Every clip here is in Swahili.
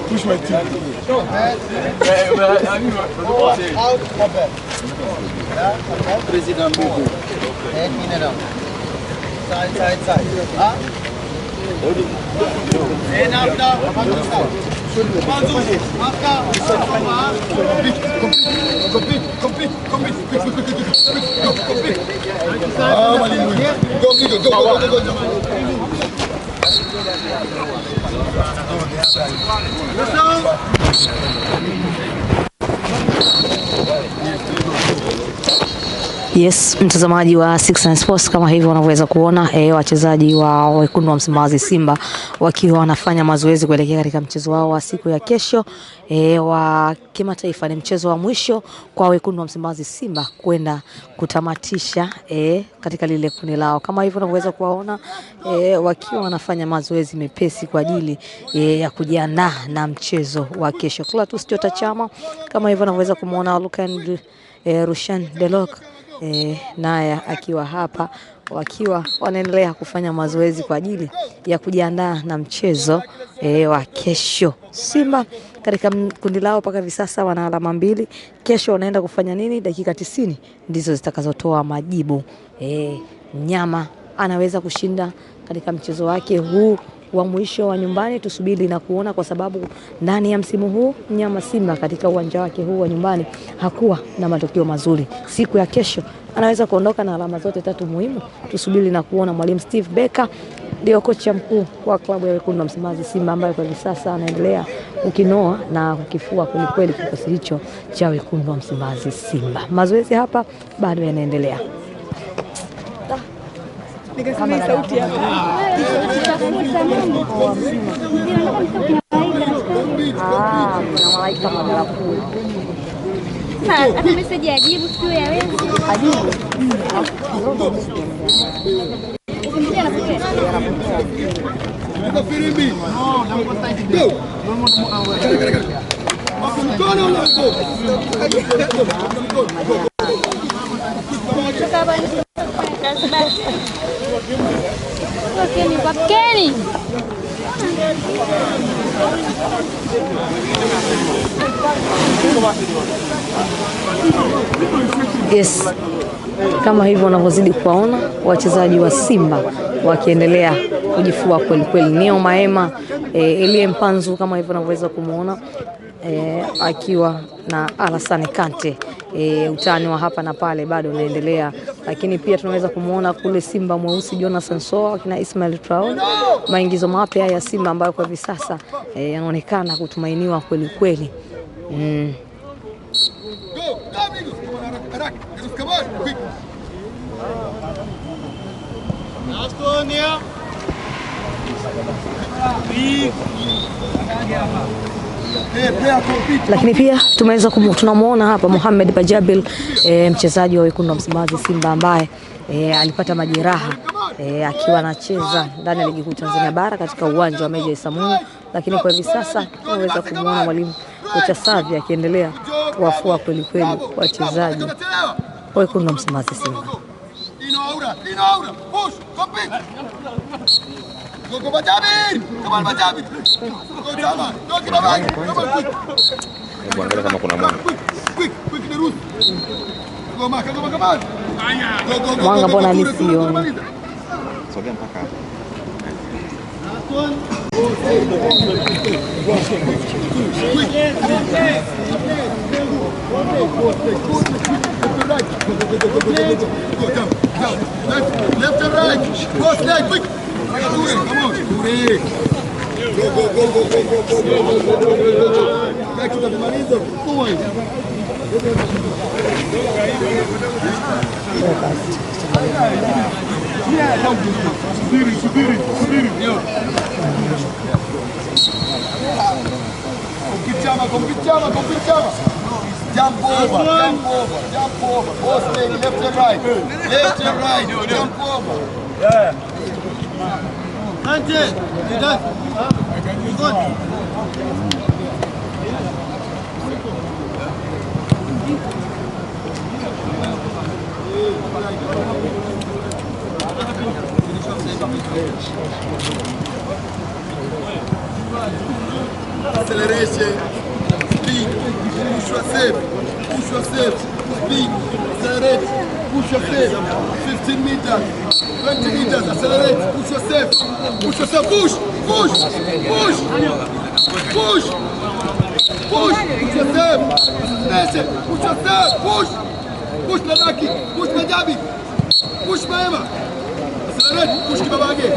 Push my team. President Bubu. Side. Huh? Yes, mtazamaji wa Six Sense Sports, kama hivyo unaweza kuona wachezaji wa Wekundu wa Msimbazi Simba wakiwa wanafanya mazoezi kuelekea katika mchezo wao wa siku ya kesho wa kimataifa. Ni mchezo wa mwisho kwa Wekundu wa Msimbazi Simba kwenda kutamatisha katika lile kundi lao. Kama hivyo unaweza kuwaona wakiwa wanafanya mazoezi mepesi kwa ajili ya kujiandaa na mchezo wa kesho. Clatous Chota Chama, kama hivyo unaweza kumuona Lukan Rushan Delok naye akiwa hapa, wakiwa wanaendelea kufanya mazoezi kwa ajili ya kujiandaa na mchezo wa kesho. Simba katika kundi lao mpaka hivi sasa wana alama 2. Kesho wanaenda kufanya nini? Dakika 90 ndizo zitakazotoa majibu. Mnyama anaweza kushinda katika mchezo wake huu wa mwisho wa nyumbani. Tusubiri na kuona, kwa sababu ndani ya msimu huu mnyama Simba katika uwanja wake huu wa nyumbani hakuwa na matokeo mazuri. Siku ya kesho anaweza kuondoka na alama zote 3 muhimu. Tusubiri na kuona. Mwalimu Steve Becker ndio kocha mkuu wa klabu ya Wekundu wa Msimbazi Simba, ambaye kwa hivi sasa anaendelea ukinoa na kukifua kweli kikosi hicho cha Wekundu wa Msimbazi Simba. Mazoezi hapa bado yanaendelea. Nikasema sauti ya kuna malaika madarafu. Hata message ajibu sio ya wewe. Ajibu. Kenny. Yes, kama hivyo unavyozidi kuwaona wachezaji wa Simba wakiendelea kujifua kweli. Neo Maema, Elie Mpanzu, kama hivyo unavyoweza kumuona akiwa na Alassane Kante. Utani wa hapa na pale bado unaendelea, lakini pia tunaweza kumuona kule Simba mweusi Jonathan Soa na Ismail Traore, maingizo mapya ya Simba ambayo kwa hivi sasa yanaonekana kutumainiwa kweli. Lakini pia tunamuona hapa Mohamed Bajabil, mchezaji wa Wekundu wa Msimbazi Simba ambaye alipata majeraha akiwa anacheza ndani ya ligi kuu Tanzania bara katika uwanja wa Meja Isamuhyo, lakini kwa hivi sasa tunaweza kumuona mwalimu kocha Savi akiendelea kuwafua kweli wachezaji wa Wekundu wa Msimbazi Simba. Go Bajabil! Come on Bajabil! Go Jama! Go kina bagi! Come on quick! Angalia kama kuna mwanga. Quick the route. Go Maka, come on! Go. Mwanga mbona nisioni? Sogea mpaka hapo. Left and right! Cross leg, quick! Come on, Ture. Go. Back to the Marizo. Go on. Subiri. Compete Chama. Jump over. Both leg, left and right. Jump over. Yeah. Ante, you done? Good. Nation, speed, push yourself, speed, accelerate, push yourself, 15 meters, 20 meters, accelerate, push yourself, push, yourself, Nation, push yourself, push Ladaki, push Majabi, push Mahema, accelerate, push Kibabage,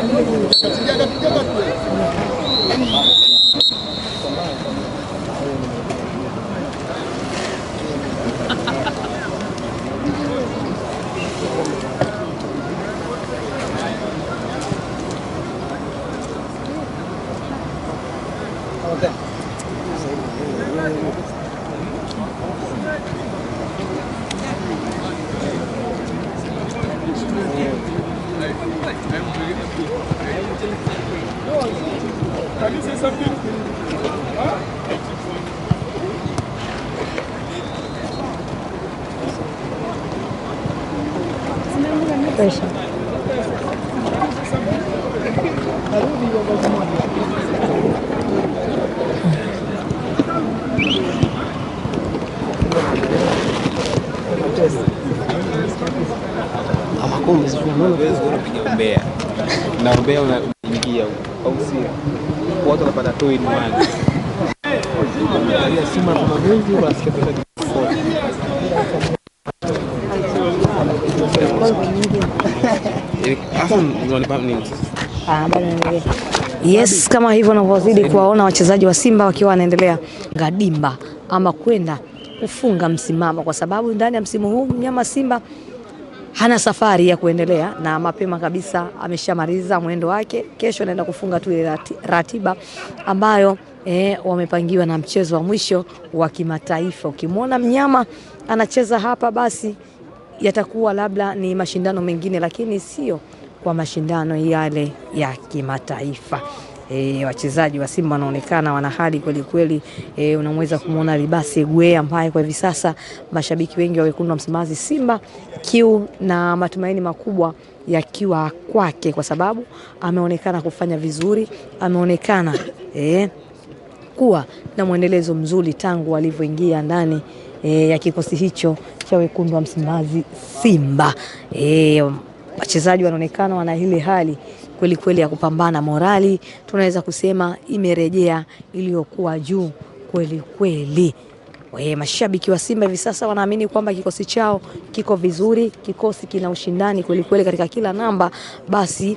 Can you say something? Huh? Na Umbea unaingia au sio? Watu wanapata tu in one. Sima kama mwezi unasikia pesa Yes, kama hivyo unavyozidi kuwaona wachezaji wa Simba wakiwa wanaendelea gadimba ama kwenda kufunga msimamo, kwa sababu ndani ya msimu huu mnyama Simba hana safari ya kuendelea, na mapema kabisa ameshamaliza mwendo wake. Kesho anaenda kufunga tu ile ratiba ambayo wamepangiwa na mchezo wa mwisho wa kimataifa. Ukimwona mnyama anacheza hapa, basi yatakuwa labda ni mashindano mengine, lakini sio kwa mashindano yale ya kimataifa. Wachezaji wa Simba wanaonekana wana hali kweli kweli. Unamweza kumuona Libase Gwe ambaye kwa hivi sasa mashabiki wengi wa wekundu wa Msimbazi Simba kiu na matumaini makubwa yakiwa kwake, kwa sababu ameonekana kufanya vizuri, ameonekana kuwa na mwendelezo mzuri tangu alivyoingia ndani ya kikosi hicho cha wekundu wa Msimbazi Simba. Wachezaji wanaonekana wana ile hali kweli kweli ya kupambana, morali tunaweza kusema imerejea iliyokuwa juu kweli kweli. Mashabiki wa Simba hivi sasa wanaamini kwamba kikosi chao kiko vizuri, kikosi kina ushindani kweli kweli katika kila namba, basi